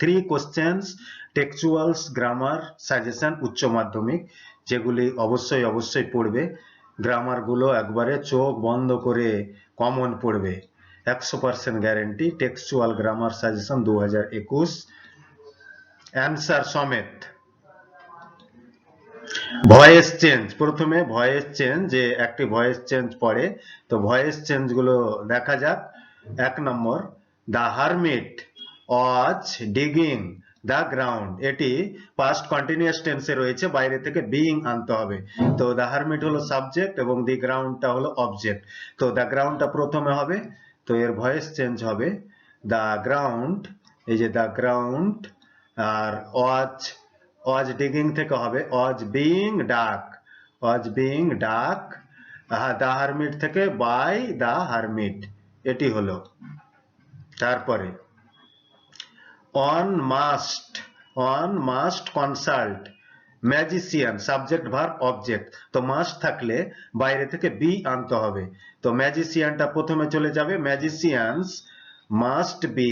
3 questions টেক্সচুয়ালস grammar suggestion উচ্চ মাধ্যমিক, যেগুলি অবশ্যই অবশ্যই পড়বে। গ্রামার গুলো একবারে চোখ বন্ধ করে কমন পড়বে, 100% guarantee. Textual grammar suggestion 2021 answer সমেত। ভয়েস চেঞ্জ, প্রথমে ভয়েস চেঞ্জ, যে একটি ভয়েস চেঞ্জ পড়ে, তো ভয়েস চেঞ্জ গুলো দেখা যাক। 1 number, the hermit was digging the ground, এটি পাস্ট কন্টিনিউয়াস টেন্সে রয়েছে, বাইরে থেকে বিইং আনতে হবে। তো দ্য হারমিট হলো সাবজেক্ট এবং দি গ্রাউন্ডটা হলো অবজেক্ট। তো দ্য গ্রাউন্ডটা প্রথমে হবে, তো এর ভয়েস চেঞ্জ হবে দ্য গ্রাউন্ড, এই যে দ্য গ্রাউন্ড, আর ওয়াজ ডিগিং থেকে হবে was being dug, was being dug. The hermit থেকে বাই দ্য হারমিট, এটি হলো। তারপরে one must consult magician, subject verb object. তো মাস্ট থাকলে বাইরে থেকে বি আনতে হবে, তো ম্যাজিসিয়ানটা প্রথমে চলে যাবে। Magicians must be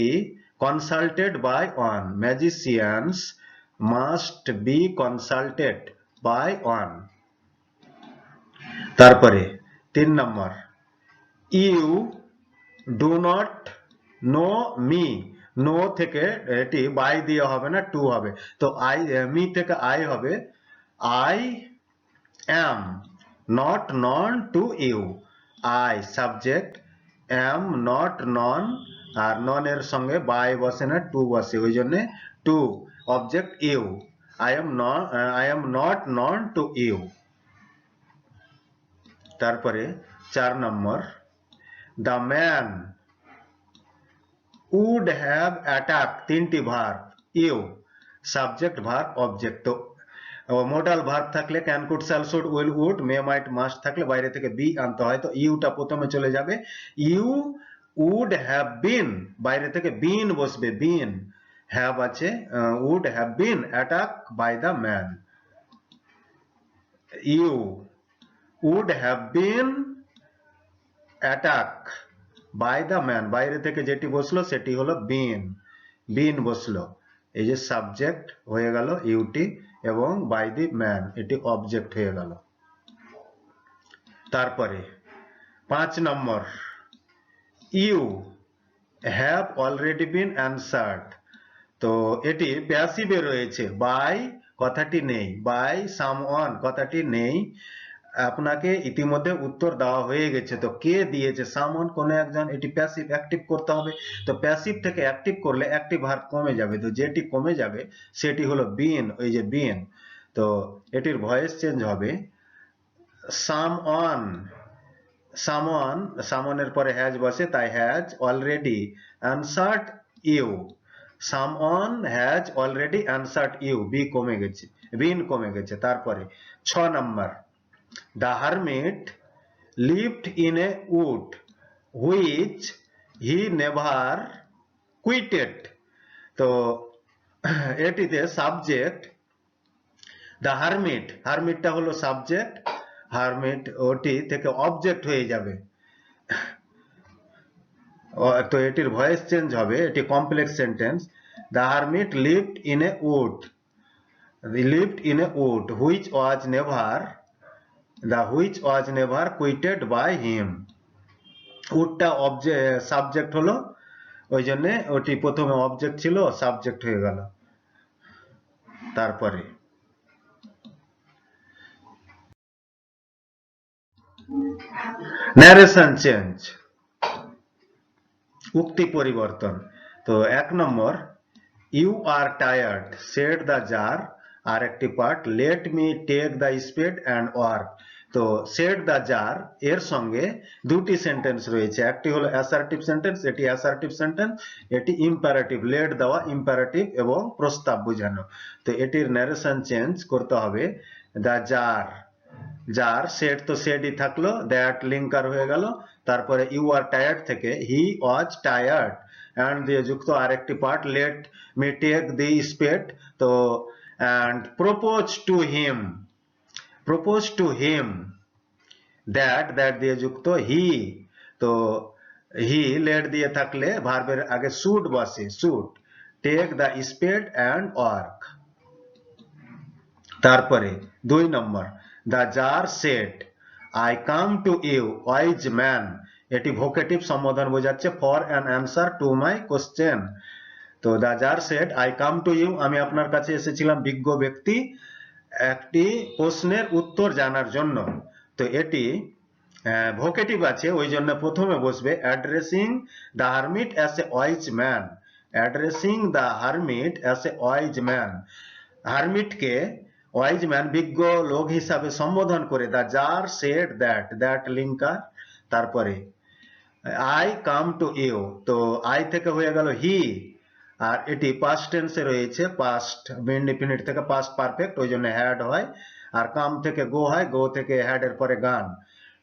consulted by one, magicians must be consulted by one. তারপরে 3 number, you do not know me, know থেকে এটি বাই দিয়ে হবে না, টু হবে। তো আই, মি থেকে আই হবে I am not known to you, I subject, am not known, আর নন এর সঙ্গে বাই বসে না, টু বসে, ওই জন্য to, object you, I am not known to you. তারপরে 4 number, the man would have attack, 3টি verb, you subject verb object. তো মোডাল ভার্ব থাকলে can, could, shall, should, will, would, may, might, must থাকলে বাইরে থেকে B আনতে হয়, তো ইউটা প্রথমে চলে যাবে। ইউ উড হ্যাভ বিন, বাইরে থেকে বিন বসবে, বিন, হ্যাভ আছে, would have been attack by the man. You would have been attack by the man, বাইরে থেকে যেটি বসলো সেটি হলো বিন, বিন বসলো, এই যে সাবজেক্ট হয়ে গেল ইউটি, এবং বাই দি ম্যান এটি অবজেক্ট হয়ে গেল। তারপরে 5 number, you have already been answered, তো এটি প্যাসিভে রয়েছে, বাই কথাটি নেই, বাই সামওয়ান কথাটি নেই, আপনাকে ইতিমধ্যে উত্তর দেওয়া হয়ে গেছে, তো কে দিয়েছে, সামওয়ান, কোনো একজন, এটি প্যাসিভ, অ্যাক্টিভ করতে হবে। তো প্যাসিভ থেকে অ্যাক্টিভ করলে অ্যাক্টিভ ভার্ব কমে যাবে, তো যেটি কমে যাবে সেটি হলো বিন, ওই যে বিন। তো এটির ভয়েস চেঞ্জ হবে সামওয়ান, সামওয়ানের পরে হ্যাজ বসে, তাই has already answered you, someone has already answered you, be কমে গেছে, বিন কমে গেছে। তারপরে 6 নম্বর, the hermit lived in a wood which he never quitted, তো এটিতে সাবজেক্ট দ্য হারমিট, হারমিটটা হলো সাবজেক্ট, হারমিট ওটি থেকে অবজেক্ট হয়ে যাবে, তো এটির ভয়েস চেঞ্জ হবে, এটি complex sentence. The hermit lived in a wood, lived in a wood which was never, the which was never quitted by him, উডটা অবজেক্ট, সাবজেক্ট হলো, ওই জন্য ওটি প্রথমে অবজেক্ট ছিল, সাবজেক্ট হয়ে গেল। তারপরে ন্যারেশন চেঞ্জ, উক্তি পরিবর্তন। তো 1 number, you are tired said the jar, আর একটি part, let me take the spade and work. তো সেড দ্য জার এর সঙ্গে দুটি সেন্টেন্স রয়েছে, একটি হলো অ্যাসার্টিভ সেন্টেন্স, এটি অ্যাসার্টিভ সেন্টেন্স, এটি ইম্পারেটিভ, লেট দেওয়া ইম্পারেটিভ এবং প্রস্তাব বোঝানো। তো এটির ন্যারেশন চেঞ্জ করতে হবে, দ্য জার, যার সেড, তো সেডই থাকলো, দ্যাট লিঙ্কার হয়ে গেল, তারপরে ইউ আর টায়ার্ড থেকে হি ওয়াজ টায়ার্ড, অ্যান্ড দিয়ে যুক্ত আরেকটি part, let me take the spade, তো and propose to him, propose to him, that, that দিয়ে যুক্ত হি, তো হি লেট দিয়ে থাকলে ভার্বের আগে শুড বসে, should, take the spade and work. তারপরে 2 নম্বর, the jar said I come to you wise man, এটি ভোকেটিভ সম্বোধন বোঝাচ্ছে for an answer to my question. তো the jar said I come to you, আমি আপনার কাছে এসেছিলাম বিজ্ঞ ব্যক্তি একটি প্রশ্নের উত্তর জানার জন্য। তো এটি ভোকেটিভ আছে, ওই জন্য প্রথমে বসবে addressing the hermit as a wise man, addressing the hermit as a wise man, হারমিটকে ওয়াইজ ম্যান বিজ্ঞ লোক হিসাবে সম্বোধন করে। The jar said that, that linker, তারপরে আই কাম টু ইউ, তো আই থেকে হয়ে গেল হি, আর এটি পাস্ট টেন্সে রয়েছে, পাস্ট ইনডিফিনিট থেকে পাস্ট পারফেক্ট, ওই জন্য হ্যাড হয়, আর কাম থেকে গো হয়, গো থেকে হ্যাড এর পরে gone.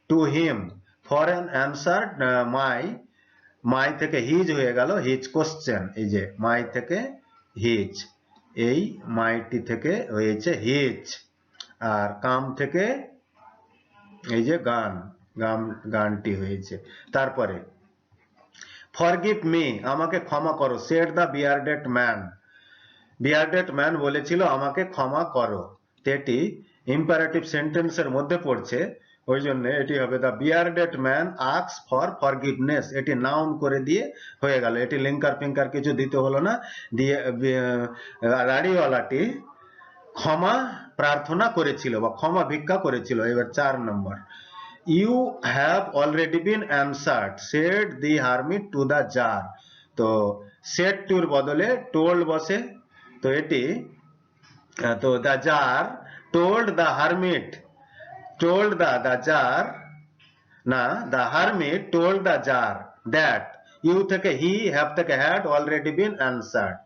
To him for an answer my, my থেকে হিজ হয়ে গেল হিজ কোশ্চেন, এই যে মাই থেকে হিজ, এই মাইটি থেকে হয়েছে হিজ, আর কাম থেকে এই যে গান, গানটি হয়েছে। তারপরে ফরগিভ মি, আমাকে ক্ষমা করো, said the bearded man, bearded man বলেছিল আমাকে ক্ষমা করো, এটি ইম্পারেটিভ সেন্টেন্সের মধ্যে পড়ছে, ওই জন্য এটি হবে the bearded man asks for forgiveness, এটি নাউন করে দিয়ে হয়ে গেল, এটি লিঙ্কার ফিঙ্কার কিছু দিতে হলো না, দিয়ে দাড়িওয়ালাটি ক্ষমা প্রার্থনা করেছিল বা ক্ষমা ভিক্ষা করেছিল। এবার 4 number, you have already been answered said the hermit to the jar, তো সেড টুর বদলে টোল্ড বসে, তো এটি তো the jar told the hermit, told the jar, না the hermit told the jar that you থেকে he, have থেকে had already been answered.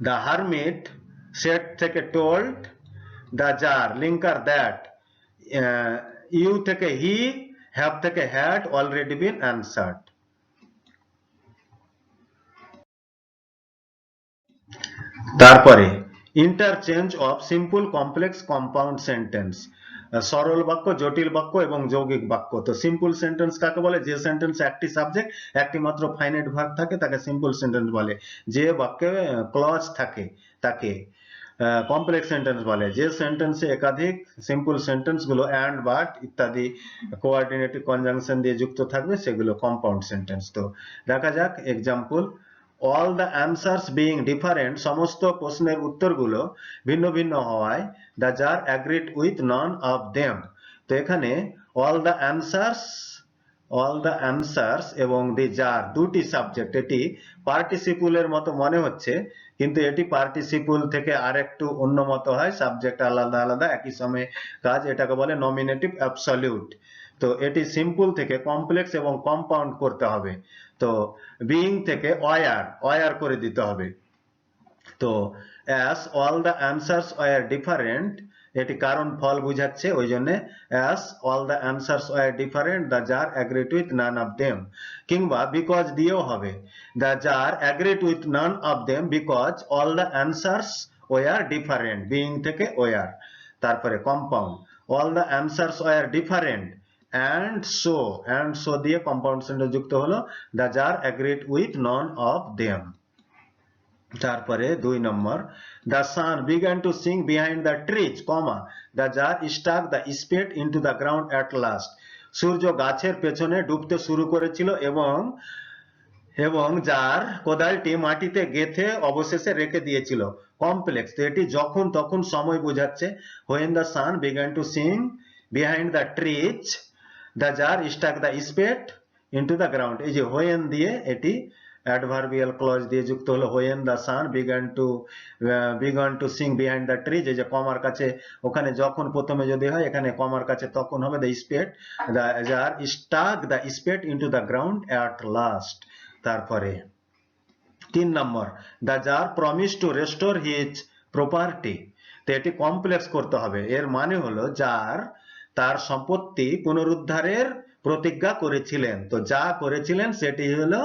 The hermit said থেকে told, the jar linker that, you থেকে he, have থেকে had already been answered. তারপরে interchange of simple complex compound sentence, সরল বাক্য, জটিল বাক্য এবং যৌগিক বাক্য। তো সিম্পল সেন্টেন্স কাকে বলে? যে সেন্টেন্স একটি সাবজেক্ট, একটি মাত্র ফাইনাইট ভার্ব থাকে তাকে সিম্পল সেন্টেন্স বলে। যে বাক্যে ক্লজ থাকে তাকে কমপ্লেক্স সেন্টেন্স বলে। যে সেন্টেন্সে একাধিক সিম্পল সেন্টেন্স গুলো অ্যান্ড, বাট ইত্যাদি কোঅর্ডিনেটিভ কনজাংশন দিয়ে যুক্ত থাকবে সেগুলো কম্পাউন্ড সেন্টেন্স। তো দেখা যাক example. all the answers being different, সমস্ত প্রশ্নের উত্তরগুলো ভিন্ন ভিন্ন হওয়ায় the jar agreed with none of them। তো এখানে all the answers এবং the jar দুটি সাবজেক্ট, এটি পার্টিসিপলের মতো মনে হচ্ছে, কিন্তু এটি পার্টিসিপল থেকে আরেকটু অন্য মতো হয়, সাবজেক্ট আলাদা আলাদা, একই সময়ে কাজ, এটাকে বলে নমিনেটিভ অ্যাবসলিউট। তো এটি সিম্পল থেকে কমপ্লেক্স এবং কম্পাউন্ড করতে হবে, তো বিইং থেকে ওয়ার করে দিতে হবে। তো as all the answers were different, এটি কারণ ফল বুঝাচ্ছে, ওই জন্য as all the answers were different the jar agreed with none of them, কিংবা because দিয়েও হবে, the jar agreed with none of them because all the answers were different, being থেকে were। তারপরে compound, all the answers were different and so দিয়ে compound sentence যুক্ত হলো, the jar agreed with none of them। তারপরে 2 নম্বর, the sun began to sing behind the trees, the jar stuck the spade into the ground at last, সূর্য গাছের পেছনে ডুবতে শুরু করেছিল এবং জার কোদালটি মাটিতে গেঁথে অবশেষে রেখে দিয়েছিল। কমপ্লেক্স, তো এটি যখন তখন সময় বোঝাচ্ছে, when the sun began to sing behind the trees the jar stuck the spade into the ground, এই যে when দিয়ে এটি অ্যাডভার্বিয়াল ক্লজ দিয়ে যুক্ত হলো, when the sun began to sing behind the trees, এই যে কমার কাছে, ওখানে যখন প্রথমে যদি হয়, এখানে কমার কাছে তখন হবে the spade, the jar stuck the spade into the ground at last। তারপরে 3 নম্বর, the jar promised to restore his property, তো এটি কমপ্লেক্স করতে হবে, এর মানে হলো জার তার সম্পত্তি পুনরুদ্ধারের প্রতিজ্ঞা করেছিলেন, তো যা করেছিলেন সেটি হলো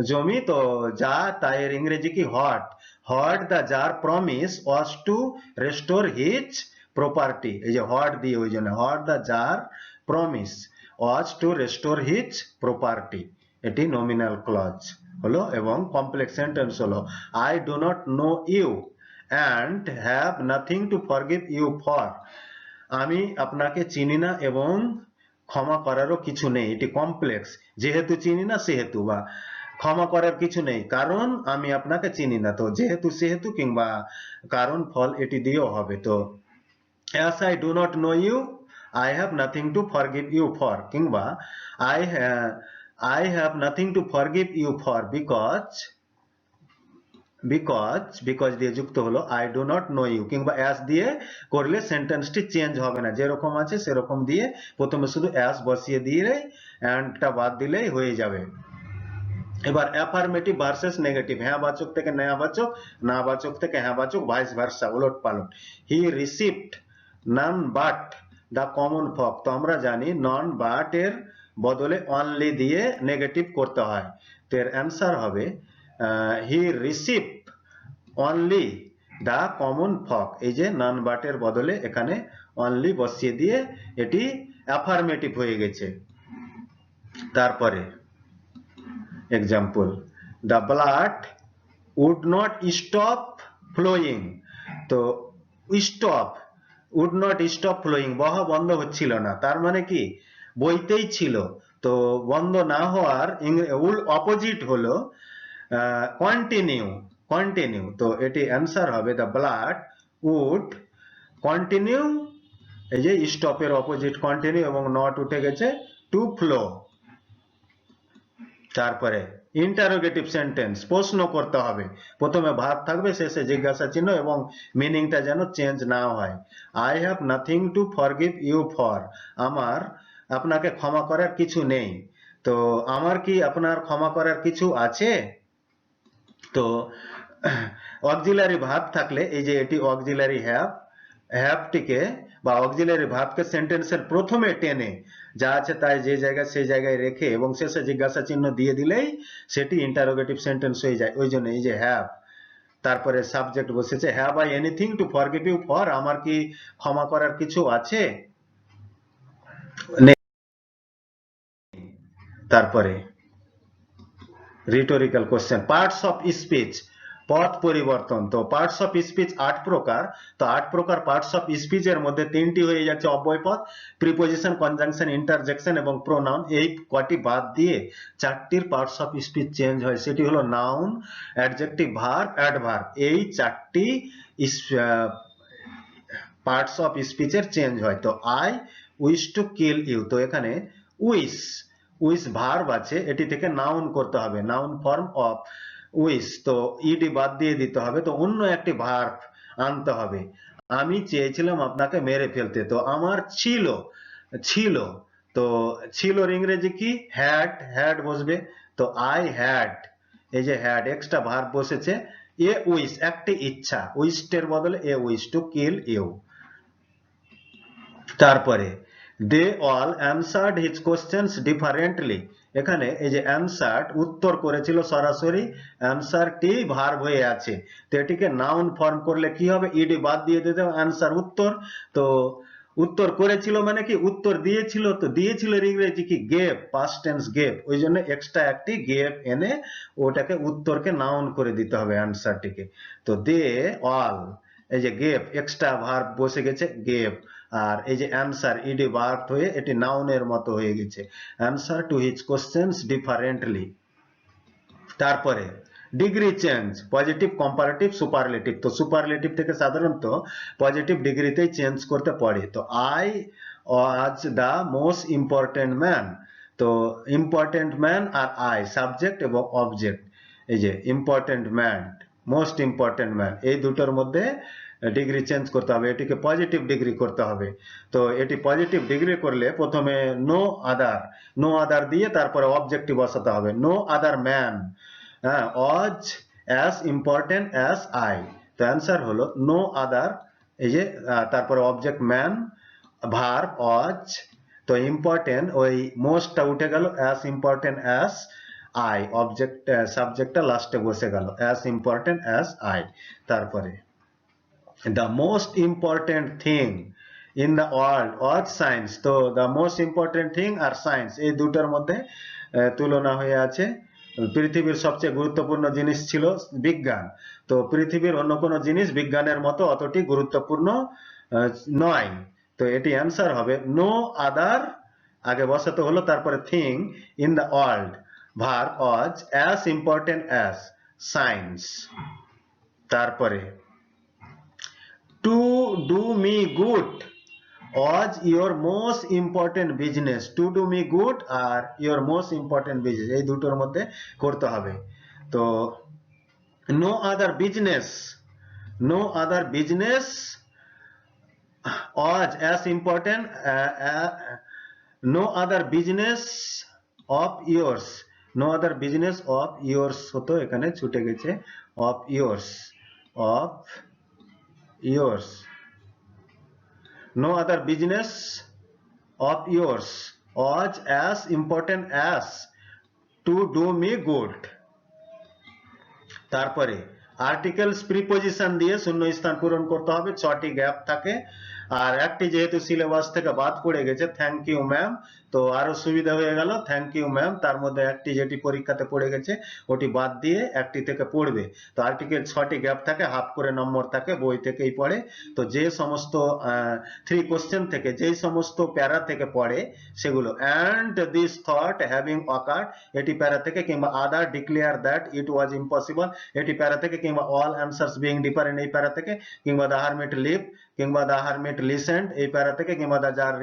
জমি, তো যা তাই এর ইংরেজি কি what the tsar promise was to restore his property, এই যে হোয়াট দিয়ে, ওই জন্য what the tsar promise was to restore his property, এটি নমিনাল ক্লজ হলো এবং কমপ্লেক্স সেন্টেন্স হলো I do not know you and have nothing to forgive you for. আমি আপনাকে চিনি না এবং ক্ষমা করারও কিছু নেই। এটি কমপ্লেক্স, যেহেতু চিনি না সেহেতু, বা ক্ষমা করার কিছু নেই কারণ আমি আপনাকে চিনি না। তো যেহেতু সেহেতু কিংবা কারণ ফল এটি দিয়েও হবে। তো as I do not know you I have nothing to forgive you for কিংবা I have nothing to forgive you for because দিয়ে যুক্ত হলো I do not know you কিংবা as দিয়ে করলে সেন্টেন্সটি চেঞ্জ হবে না, যেরকম আছে সেরকম দিয়ে প্রথমে শুধু as বসিয়ে দিয়ে অ্যান্ডটা বাদ দিলেই হয়ে যাবে। এবার অ্যাফার্মেটিভ ভার্সেস নেগেটিভ, হ্যাঁ বাচক থেকে নেয়া বাচক, না বাচক থেকে হ্যাঁ বাচক, ভাইস ভার্সা, উলট পালট। He received none but the common folk. তো আমরা জানি নন বাট এর বদলে অনলি দিয়ে নেগেটিভ করতে হয়। তো এর অ্যান্সার হবে he receive only the common folk. এই যে নন বাট এর বদলে এখানে অনলি বসিয়ে দিয়ে এটি অ্যাফার্মেটিভ হয়ে গেছে। তারপরে example, the blood would not stop flowing। তো stop would not stop flowing, বহা বন্ধ হচ্ছিল না, তার মানে কি বইতেই ছিল। তো বন্ধ না হওয়ার অপোজিট হলো কন্টিনিউ, কন্টিনিউ। তো এটি অ্যান্সার হবে the blood would continue, এই যে স্টপের অপোজিট কন্টিনিউ এবং নট উঠে গেছে টু ফ্লো। তারপরে ইন্টারোগেটিভ সেন্টেন্স, প্রশ্ন করতে হবে, প্রথমে ভার্ব থাকবে শেষে জিজ্ঞাসা চিহ্ন এবং মিনিংটা যেন চেঞ্জ না হয়। I have nothing to forgive you for, আমার আপনাকে ক্ষমা করার কিছু নেই। তো আমার কি আপনার ক্ষমা করার কিছু আছে? তো অক্সিলারি ভার্ব থাকলে এই যে এটি অক্সিলারি হ্যাভ, হ্যাভটিকে বা অক্সিলারি ভার্বকে সেন্টেন্সের প্রথমে টেনে যা আছে তাই যে জায়গায় সেই জায়গায় রেখে এবং শেষে জিজ্ঞাসা চিহ্ন দিয়ে দিলেই সেটি ইন্টারোগেটিভ সেন্টেন্স হয়ে যায়। ওই জন্য এই যে হ্যাভ, তারপরে সাবজেক্ট বসেছে have I anything to forgive you for, আমার কি ক্ষমা করার কিছু আছে? তারপরে rhetorical question, parts of speech, পথ পরিবর্তন। তো পার্টস অফ স্পিচ 8 প্রকার। তো 8 প্রকার পার্টস অফ স্পিচ এর মধ্যে 3টি হয়ে যাচ্ছে অব্যয় পদ, প্রিপোজিশন, কনজাংশন, ইন্টারজেকশন এবং প্রোনাউন। এই কটি বাদ দিয়ে 4টির পার্টস অফ স্পিচ চেঞ্জ হয়, সেটি হলো নাউন, অ্যাডজেক্টিভ, ভার্ব, অ্যাডভার্ব। এই 4টি পার্টস অফ স্পিচের চেঞ্জ হয়। তো I wish to kill you, তো এখানে উইশ, উইশ ভার্ব আছে, এটি থেকে নাউন করতে হবে, নাউন ফর্ম অফ উইশ। তো ইডি বাদ দিয়ে দিতে হবে, তো অন্য একটি ভার্ব আনতে হবে। আমি চেয়েছিলাম আপনাকে মেরে ফেলতে, তো আমার ছিল, ছিল, তো ছিলর ইংরেজি কি? হ্যাড, হ্যাড বসবে। তো আই হ্যাড, এই যে হ্যাড এক্সট্রা ভার্ব বসেছে। এ উইশ একটি ইচ্ছা, উইশটের বদলে a wish to kill you. তারপরে they all answered his questions differently, এখানে এই যে অ্যানসার্ড উত্তর করেছিল সরাসরি, অ্যানসারটি ভার্ব হয়ে আছে। তো এটিকে নাউন ফর্ম করলে কি হবে? ইডি বাদ দিয়ে দিতে হবে, অ্যানসার উত্তর। তো উত্তর করেছিল মানে কি উত্তর দিয়েছিল, তো দিয়েছিল ইংরেজি কি? গেভ, পাস্ট টেন্স গেভ, ওই জন্য এক্সট্রা একটি গেভ এনে ওটাকে উত্তরকে নাউন করে দিতে হবে অ্যানসারটিকে। তো দে অল, এই যে গেভ এক্সট্রা ভার্ব বসে গেছে গেভ, আর এই যে অ্যানসার ইডি ভার্ব হয়ে এটি নাউনের মতো হয়ে গেছে, answer to his questions differently. তারপরে degree change, positive, comparative, superlative. তো সুপারলেটিভ থেকে সাধারণত পজিটিভ ডিগ্রিতেই চেঞ্জ করতে পারে। তো I was the most important man, তো ইম্পর্টেন্ট ম্যান আর আই সাবজেক্ট এবং অবজেক্ট, এই যে important man, most important man, এই দুটোর মধ্যে ডিগ্রি চেঞ্জ করতে হবে, এটিকে পজিটিভ ডিগ্রি করতে হবে। তো এটি পজিটিভ ডিগ্রি করলে প্রথমে নো আদার, নো আদার দিয়ে তারপরে অবজেক্টিভ বসাতে হবে, no other man was as important as I. তো অ্যান্সার হলো নো আদার, এই যে তারপরে অবজেক্ট ম্যান, ভার্ব ওয়াজ, তো ইম্পর্টেন্ট ওই মোস্টটা উঠে গেল, as important as I, object সাবজেক্টটা লাস্টে বসে গেল, অ্যাজ ইম্পর্টেন্ট অ্যাজ আই। তারপরে the most important thing in the world was science, তো the most important thing আর সায়েন্স, এই দুটোর মধ্যে তুলনা হয়ে আছে, পৃথিবীর সবচেয়ে গুরুত্বপূর্ণ জিনিস ছিল বিজ্ঞান, তো পৃথিবীর অন্য কোনো জিনিস বিজ্ঞানের মতো অতটি গুরুত্বপূর্ণ নয়। তো এটি অ্যান্সার হবে নো আদার, আগে বসাতে হলো, তারপরে থিং ইন দ্য ওয়ার্ল্ড ভার was as important as science. তারপরে to do me good was your most important business, to do me good আর your most important business, এই দুটোর মধ্যে করতে হবে। তো no other business was as important, no other business of yours, no other business of yours হতো, এখানে ছুটে গেছে, of yours no other business of yours was as important as to do me good। তারপরে articles preposition দিয়ে শূন্যস্থান পূরণ করতে হবে, 6টি গ্যাপ থাকে, আর একটি যেহেতু সিলেবাস থেকে বাদ পড়ে গেছে থ্যাংক ইউ ম্যাম, তো আরো সুবিধা হয়ে গেল থ্যাংক ইউ ম্যাম, তার মধ্যে একটি যেটি পরীক্ষাতে পড়ে গেছে ওটি বাদ দিয়ে একটি থেকে পড়বে। তো আর্টিকেল 6টি গ্যাপ থাকে, হাফ করে নম্বর থাকে, বই থেকেই পড়ে। তো যে সমস্ত 3 কোশ্চেন থেকে যেই সমস্ত প্যারা থেকে পড়ে সেগুলো and this thought having occurred এটি প্যারা থেকে, কিংবা other declare that it was impossible এটি প্যারা থেকে, কিংবা অল অ্যান্সার্স বিং ডিফারেন্ট এই প্যারা থেকে, কিংবা দ্য হারমিট লিভ, কিংবা দ্য হারমিট লিসেন্ড এই প্যারা থেকে, কিংবা the tsar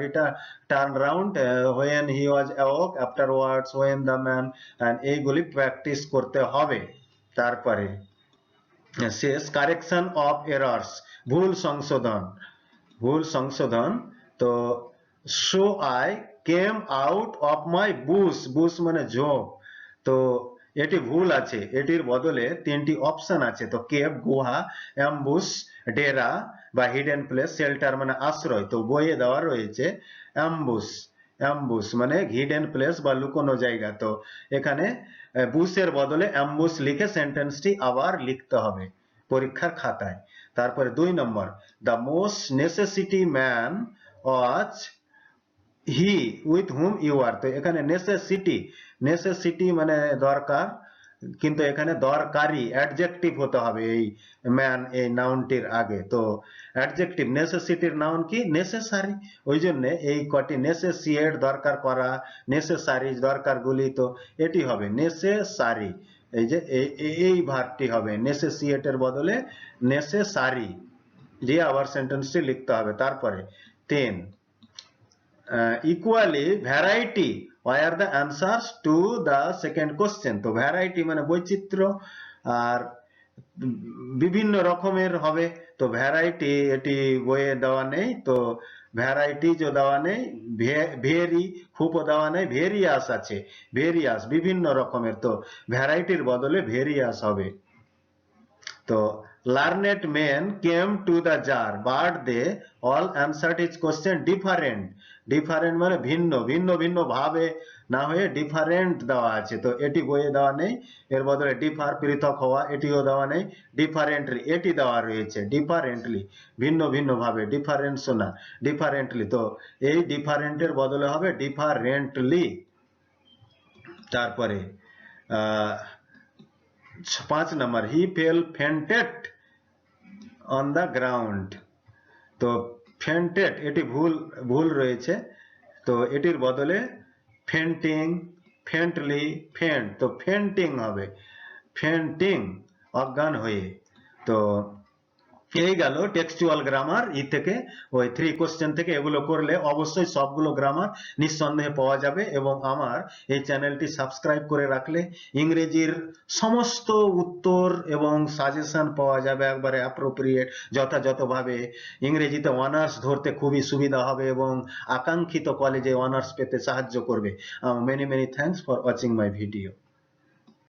turn round when he was awoke afterwards when the man, and এইগুলি প্র্যাকটিস করতে হবে। তারপরে শেষ কারেকশন অফ এরর্স, ভুল সংশোধন। তো so I came out of my Bush মানে ঝোপ, তো এটি ভুল আছে, এটির বদলে 3টি অপশন আছে। তো কেভ গুহা, অ্যাম্বুশ ডেরা বা হিডেন প্লেস, শেল্টার মানে আশ্রয়। তো বইয়ে দেওয়া রয়েছে অ্যাম্বুশ মানে হিডেন প্লেস বা লুকোনো জায়গা, তো এখানে বুশের বদলে অ্যাম্বুশ লিখে সেন্টেন্সটি আবার লিখতে হবে পরীক্ষার খাতায়। তারপরে 2 number the most necessity man was he with whom you are, তো এখানে নেসেসিটি মানে দরকার, কিন্তু এখানে দরকারি অ্যাডজেক্টিভ হতে হবে এই ম্যান এই নাউনটির আগে। তো অ্যাডজেক্টিভ নেসেসিটির নাউন কি নেসেসারি, ওই জন্য এই কটি নেসেসিয়েট দরকার করা, নেসেসারি দরকারগুলি, তো এটি হবে নেসেসারি, এই যে এই ভার্বটি হবে নেসেসিয়েটের বদলে নেসেসারি দিয়ে আবার সেন্টেন্সটি লিখতে হবে। তারপরে 10 equally variety were the answers to the second question, তো ভ্যারাইটি মানে বৈচিত্র্য আর বিভিন্ন রকমের হবে, তো ভ্যারাইটি এটি বইয়ে দেওয়া নেই, তো ভ্যারাইটিজও দেওয়া নেই, ভেরি খুবও দেওয়া নেই, ভেরিয়াস আছে, ভেরিয়াস বিভিন্ন রকমের, তো ভ্যারাইটির বদলে ভেরিয়াস হবে। তো learned men came to the jar but they all answered his question different মানে ভিন্ন ভাবে না হয়ে ডিফারেন্ট দেওয়া আছে, তো এটি বইয়ে দেওয়া নেই, এর বদলে ডিফার পৃথক হওয়া এটিও দেওয়া নেই, ডিফারেন্টলি এটি দেওয়া রয়েছে, ডিফারেন্টলি ভিন্ন ভাবে, ডিফারেন্স না ডিফারেন্টলি, তো এই ডিফারেন্টের বদলে হবে ডিফারেন্টলি। তারপরে 5 number he fell fainted on the ground, তো ফেন্টেড এটি ভুল রয়েছে, তো এটির বদলে ফেন্টিং, ফেন্টলি, ফেন্ট, তো ফেন্টিং হবে, ফেন্টিং অজ্ঞান হয়ে। তো এই গেল টেক্সচুয়াল গ্রামার ই থেকে, ওই 3 কোশ্চেন থেকে এগুলো করলে অবশ্যই সবগুলো গ্রামার নিঃসন্দেহে পাওয়া যাবে, এবং আমার এই চ্যানেলটি সাবস্ক্রাইব করে রাখলে ইংরেজির সমস্ত উত্তর এবং সাজেশন পাওয়া যাবে একবারে অ্যাপ্রোপ্রিয়েট যথাযথভাবে। ইংরেজিতে অনার্স ধরতে খুবই সুবিধা হবে এবং আকাঙ্ক্ষিত কলেজে অনার্স পেতে সাহায্য করবে। Many thanks for watching my video.